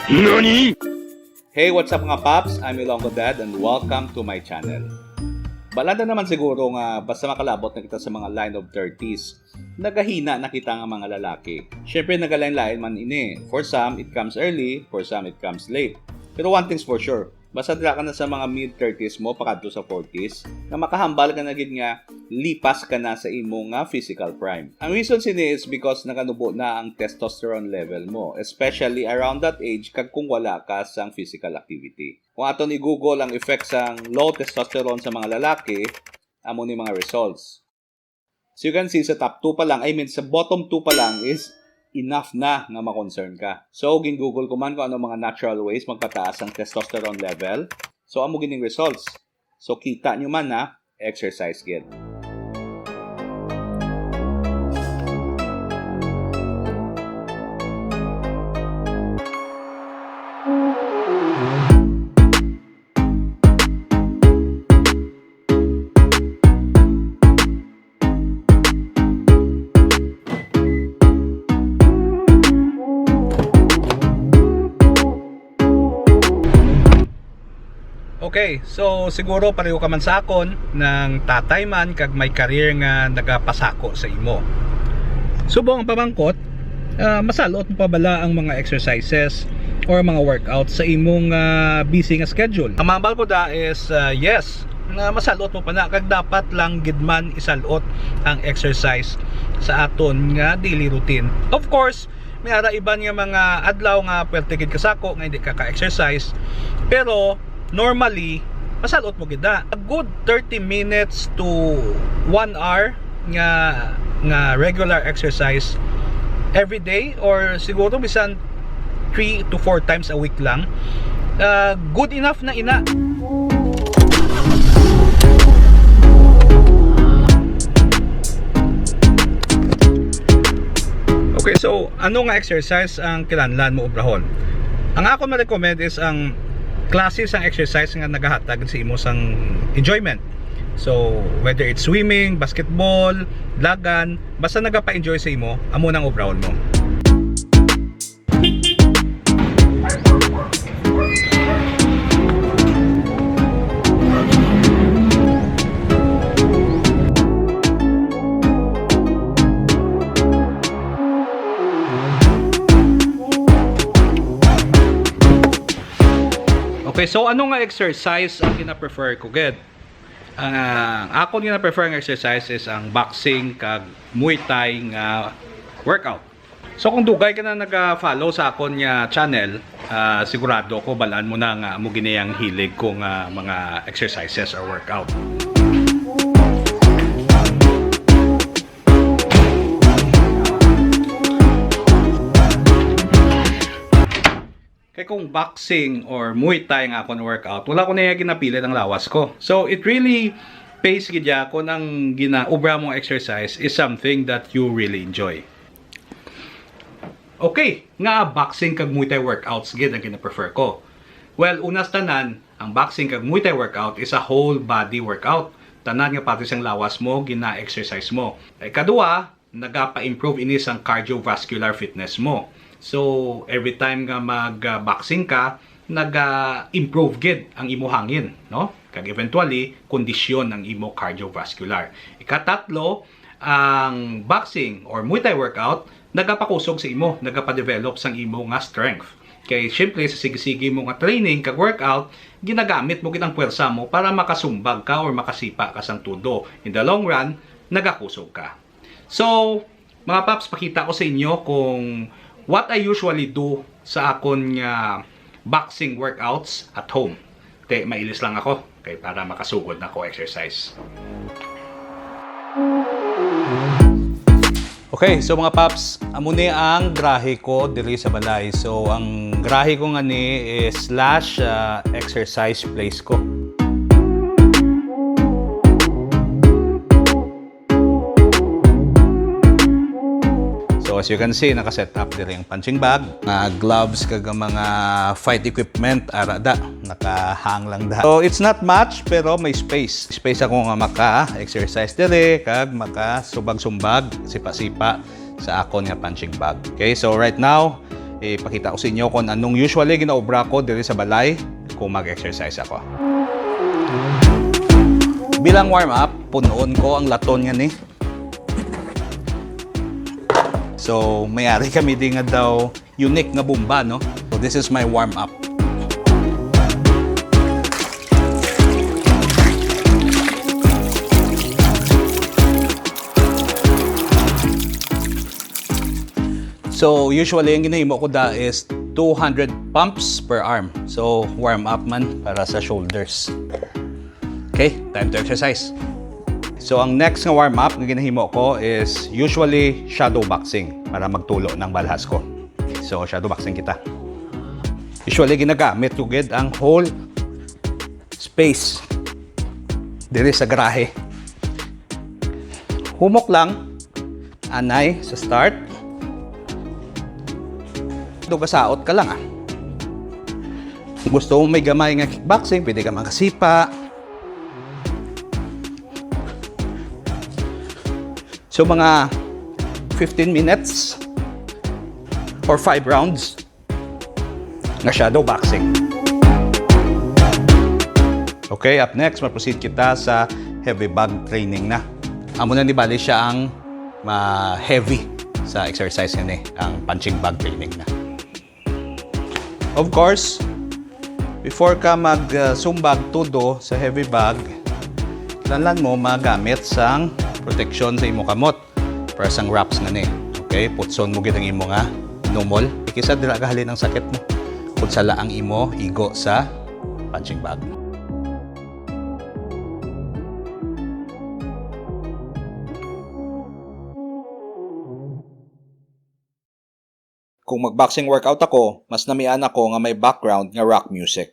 NANI?! Hey, what's up mga paps? I'm Ilonggo Dad and welcome to my channel. Balada naman siguro nga basta makalabot na kita sa mga line of 30s, nagahina na kita nga mga lalaki. Syempre nagalain-lain man ini. For some, it comes early, for some, it comes late. Pero one thing's for sure, basta dira ka na sa mga mid-30s mo, pakadto sa 40s, na makahambal ka na gid nga, lipas ka na sa imo nga physical prime. Ang reason sini is because nakanubo na ang testosterone level mo, especially around that age kag kung wala ka sang physical activity. Kung aton i-google ang effects sang low testosterone sa mga lalaki, amo ni mga results. So you can see sa top 2 pa lang, sa bottom 2 pa lang is enough na nga ma-concern ka. So, gin-google ko man kung ano mga natural ways magpataas ang testosterone level. So, amo gining results. So, kita nyo man na exercise gid. Okay, so siguro pareho ka man sa akon ng tatay man kag may career nga nagapasako sa imo. Subong ang pamangkot, masalot mo pa bala ang mga exercises or mga workouts sa imong busy nga schedule. Ang mambal ko da is yes, na masalot mo pa na kag dapat lang gidman isalot ang exercise sa aton nga daily routine. Of course, may ara iban nga mga adlaw nga pwerte gid kasako nga hindi ka exercise, pero normally, masalot mo gida. A good 30 minutes to 1 hour nga regular exercise every day or siguro bisan 3 to 4 times a week lang. Good enough na ina. Okay, so ano nga exercise ang kinahanglan mo obrahon? Ang ako ma-recommend is ang klase sang exercise nga nagahatag sa imo sang enjoyment. So whether it's swimming, basketball, lagan, basta nagapa-enjoy sa imo, amo nang obrahon mo. Okay, so ano nga exercise ang gina-prefer ko gid? Ako gina-prefer ang exercise is ang boxing kag Muay Thai nga workout. So kung dugay ka na nag-follow sa akon nga channel, sigurado ko balaan mo na nga mo giniyang hilig ko nga mga exercises or workout. Kaya kung boxing or Muay Thai nga akong workout, wala ko na yung ginapilit ang lawas ko. So, it really pays gidya ko ng ginaubra mong exercise is something that you really enjoy. Okay, nga boxing kag Muay Thai workouts gid ang gina-prefer ko. Well, unas tanan, ang boxing kag Muay Thai workout is a whole body workout. Tanan nga pati sang lawas mo, gina-exercise mo. Kadua, nagapa-improve inis ang cardiovascular fitness mo. So, every time nga mag-boxing ka, nag-improve gid ang imo hangin, no? Kag eventually, kondisyon ng imo cardiovascular. Ikatatlo, ang boxing or Muay Thai workout, nagapakusog sa imo, nagapa-develop sang imo nga strength. Kay syempre sa sige-sige mo nga training kag workout, ginagamit mo gid ang puwersa mo para makasumbag ka or makasipa ka sang tudo. In the long run, nagakusog ka. So, mga paps, pakita ko sa inyo kung what I usually do sa akon nga boxing workouts at home. Mailis lang ako kay para makasugod na ko exercise. Okay, so mga paps, amo ni ang grahe ko diri sa balay. So ang grahe ko nga ni is / exercise place ko. So as you can see, naka-set up diri ang punching bag, gloves kag mga fight equipment arada, naka-hang lang da. So it's not much pero may space. Space ako nga maka-exercise diri kag maka-subag-sumbag, sipa-sipa sa akon nga punching bag. Okay, so right now ipakita ko sa inyo kung anong usually ginaobra ko dito sa balay kung mag-exercise ako. Bilang warm up, punoon ko ang laton nga ni. So, mayari kami din nga daw unique nga bomba, no? So, this is my warm up. So, usually, ang ginahimo ko da is 200 pumps per arm. So, warm up man para sa shoulders. Okay, time to exercise. So, ang next nga warm up na ginahimo ko is usually shadow boxing para magtulo ng balhas ko. So, shadow boxing kita. Usually, ginagamit tugid ang whole space diri sa garahe. Humok lang, anay sa start. Dugasaot ka lang Kung gusto mo may gamay nga kickboxing, pwede ka makasipa. So mga 15 minutes or 5 rounds na shadow boxing. Okay, up next, ma-proceed kita sa heavy bag training na. Amo na ni bali siya ang heavy sa exercise nga ang punching bag training na. Of course, before ka mag-sumbag tudo sa heavy bag, kailangan mo magamit sang protection sa imo kamot para sang wraps nga ni. Okay, putson mo gid ang imo nga numol. Ikisa dira gahalin ang sakit mo. Kung sala ang imo igo sa punching bag. Kung mag-boxing workout ako, mas namian ako nga may background nga rock music.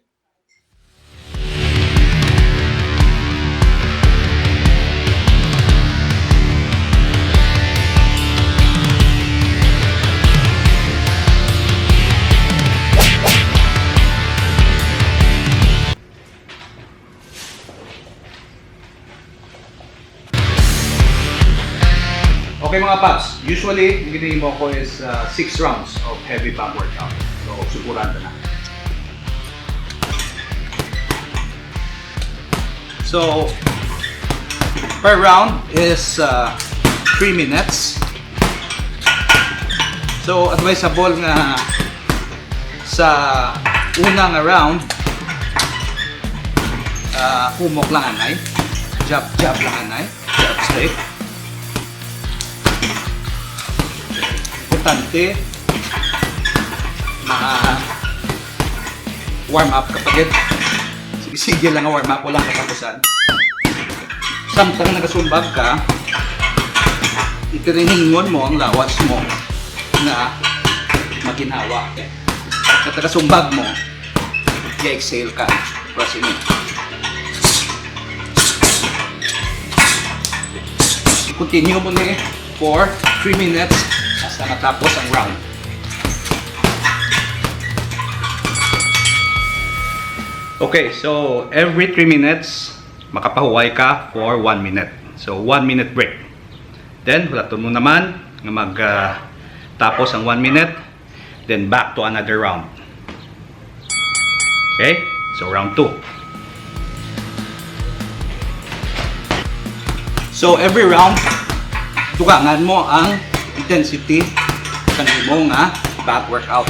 Okay mga paps, usually yung ginahimo ko is 6 rounds of heavy bag workout. So, suburan na. So, per round is 3 minutes. So, advisable nga sa unang round, humok lang anay, jab lang anay, jab straight. Importante warm up kapag sige lang warm up, walang katapusan. Samtang nagasumbag ka, itiriningon mo ang lawas mo na maginhawa. At nagasumbag mo, i-exhale ka. Press in. Continue mo na for 3 minutes hasta matapos ang round. Okay, so every 3 minutes, makapahuway ka for 1 minute. So 1 minute break. Then, hulaton mo naman na magtapos ang 1 minute. Then back to another round. Okay, so round 2. So every round, tugangan mo ang intensity kanimo nga back workout.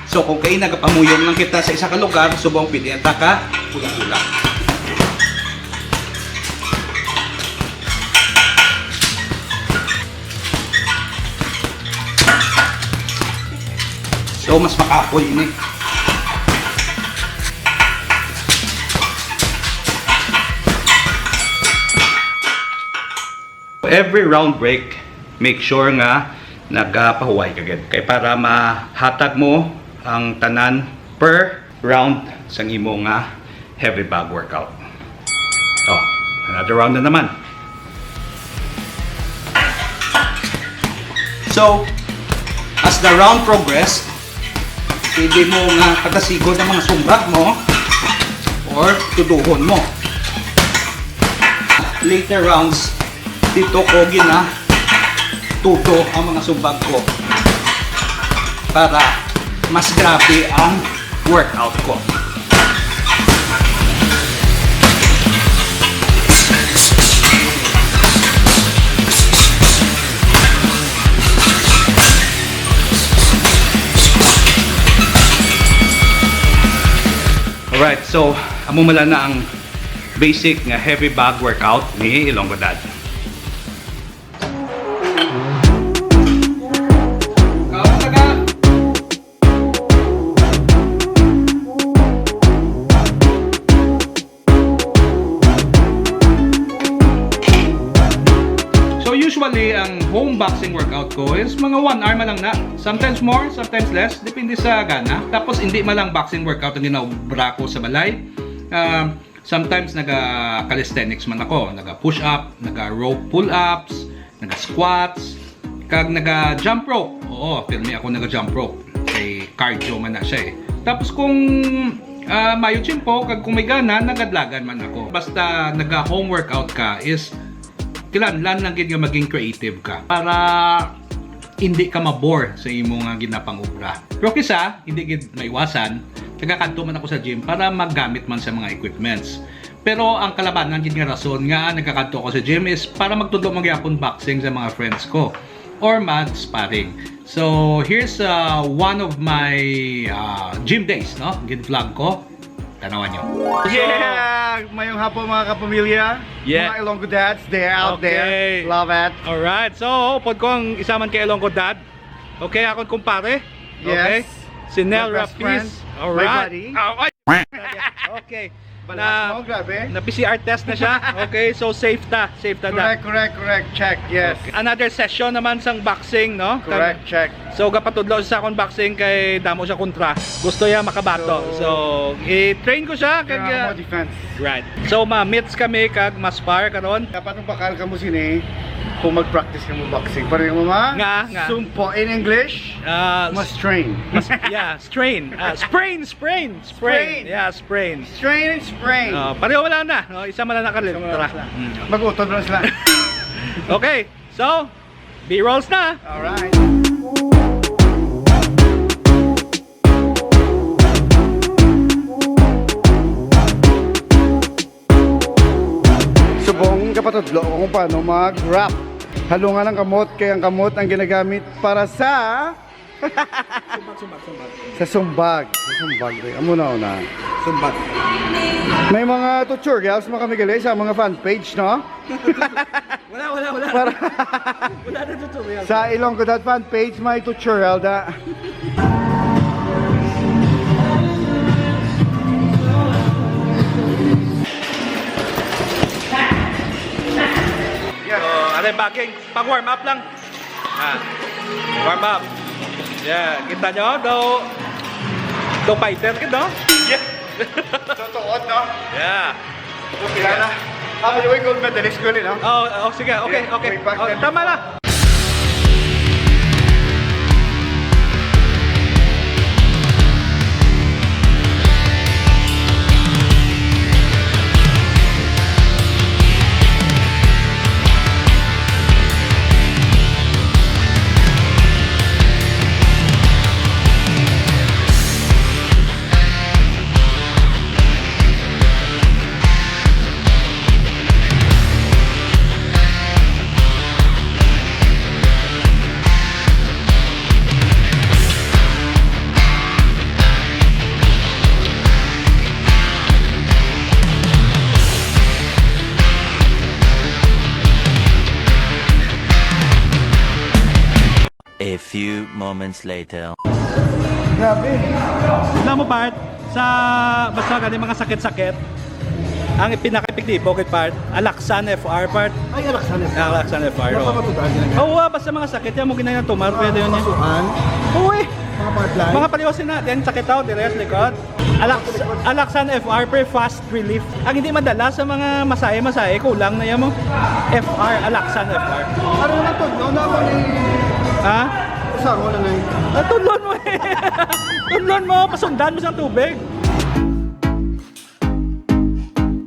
So kung kayo nagapamuyong lang kita sa isa ka lugar, subong pinita ka, ulang-ulang. So mas makapoy ini. Every round break, make sure nga nagapahuway ka agad. Kaya para mahatag mo ang tanan per round sa imo nga heavy bag workout. Oh, another round na naman. So, as the round progress, pwede mo nga pagkasigod ng mga sumbag mo or tuduhon mo. Later rounds, dito ko tuto ang mga sumbag ko para mas grabe ang workout ko. Alright, so amumala na ang basic nga heavy bag workout ni Ilonggo Dad. So usually ang home boxing workout ko is mga 1 hour lang na. Sometimes more, sometimes less, depende sa gana. Tapos hindi malang boxing workout ang ginabra ko sa balay. Sometimes naga-calisthenics man ako, naga-push-up, naga-rope pull-ups, naga-squats, kag naga-jump rope. Oo, filmi ako naga-jump rope. Kay cardio man na siya eh. Tapos kung mayo chimpo, kag kung may gana, nagadlagan man ako. Basta naga-home workout ka is kailangan lang gid nga maging creative ka para hindi ka mabore sa imong ginapangubra. Pero kisa, hindi gid maiwasan, nagakadto man ako sa gym para maggamit man sa mga equipments. Pero ang kalabanan gid nga rason nga nagakadto ako sa gym is para magtudlo magyapon boxing sa mga friends ko or mag-sparring. So here's one of my gym days, no? Gid vlog ko. Tanawan nyo. Yeah! Mayong hapon mga kapamilya. Yeah. Mga Ilonggo dads, they're out there. Love it. Alright, so upod ko ang isaman kay Ilonggo Dad. Okay, akong kumpare. Okay. Yes. Si Nel My best friend. Rapiz. My Alright. buddy. Okay. Balas mo, grabe. Na PCR test na siya. Okay, so safe ta. Safe ta na. Correct. Check, yes. Okay. Another session naman sang boxing, no? Correct, check. So gapatudlo sa akong boxing kay damo siya kontra. Gusto niya makabato. So i-train ko siya kag Kaya mo defense. right. So ma-meets kami kag maspar karon. Dapat mong bakal ka mo sini kung mag-practice ka mo boxing. Para yung mga Nga. sumpo in English, must train. Yeah, strain. Sprain. Yeah, sprain. Strain and sprain. Pareho wala na. No, isa man lang nakalip. Tara. Mag-utod na sila. Okay. So, B-rolls na. Alright. Subong kapatudlo kung paano mag-wrap. Halungan ng kamot, kaya ang kamot ang ginagamit para sa sa sumbag. Sa sumbag. Amo na una. Sumbag. May mga tutorials mga kamigali sa mga fan page, no? Wala. Para Wala na tutorial. sa Ilonggo Dad fan page may tutorial da. Ano yung backing? Pang warm up lang. Warm up. Yeah, kita nyo? Do fighter ka, no? Yeah. Totoo, no? Yeah. Okay na. Yung gold medalist ko rin, no? Oh, sige. Okay. Way back Oh, then. tama na. A few moments later. Grabe. Alam mo, Part, basta ganyan mga sakit-sakit, ang pinaka-epektibo kay Part, Alaxan FR, Part. Ay, alaksan na. Alaxan FR, oh. Napapatutaan nila. Oo, basta mga sakit yan mo ginaya tumar, pwede yun yan. Pasukan, Uy! mga partline. Mga paliwasin na, then sakit out, direct likod. Alaxan FR per fast relief. Ang hindi madala sa mga masahe, kulang na yan mo. FR, Alaxan FR. Ano naman to? Nauna ako ni... Ha? Saan wala na yun? Tunlon mo eh. Tunlon mo, pasundan mo sa tubig.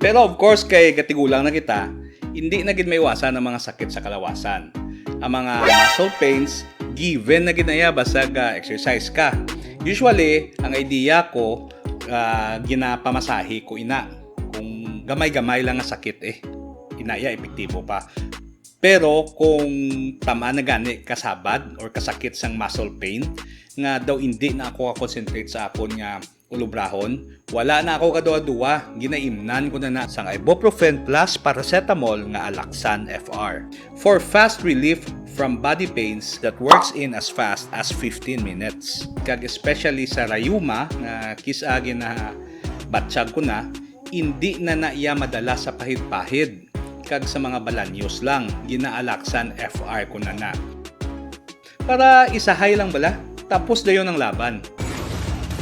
Pero of course, kay gatigulang na kita, hindi na gid maiwasan ang mga sakit sa kalawasan. Ang mga muscle pains, given na ginaya basag exercise ka. Usually, ang idea ko, ginapamasahe ko ina. Kung gamay-gamay lang ang sakit inaya epektibo pa. Pero kung tama na gani kasabad or kasakit sang muscle pain, nga daw hindi na ako concentrate sa akon nga ulubrahon, wala na ako kaduwa-duwa, ginaimnan ko na sang ibuprofen plus paracetamol nga Alaxan FR for fast relief from body pains that works in as fast as 15 minutes. Kag especially sa rayuma nga kisagi na batsyag ko na, hindi na naiya madala sa pahid-pahid. Kag sa mga balanyos lang, gina-Alaxan FR ko na. Para isahay lang bala, tapos dayon ang laban.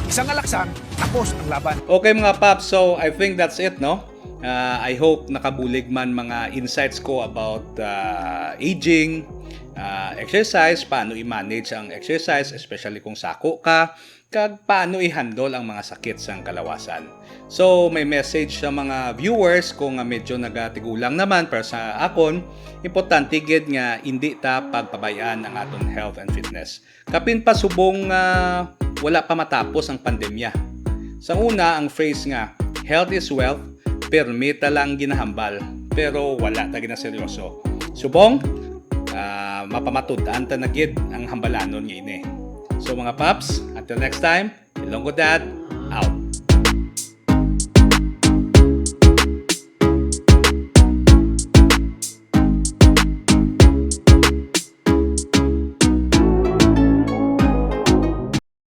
Isang Alaxan, tapos ang laban. Okay mga paps, so I think that's it, no? I hope nakabulig man mga insights ko about aging, exercise, paano i-manage ang exercise, especially kung sako ka, kag paano i-handle ang mga sakit sa kalawasan. So, may message sa mga viewers kung medyo nagatigulang naman para sa akon, importante gid nga hindi ta pagpabayaan ang aton health and fitness. Kapin pa subong wala pa matapos ang pandemya. Sa una, ang phrase nga, health is wealth, permita lang ginahambal, pero wala ta ginaseryoso. Subong, mapamatud-an ta na gid ang hambalanon nga ini. So mga paps, until next time, Ilonggo Dad, out.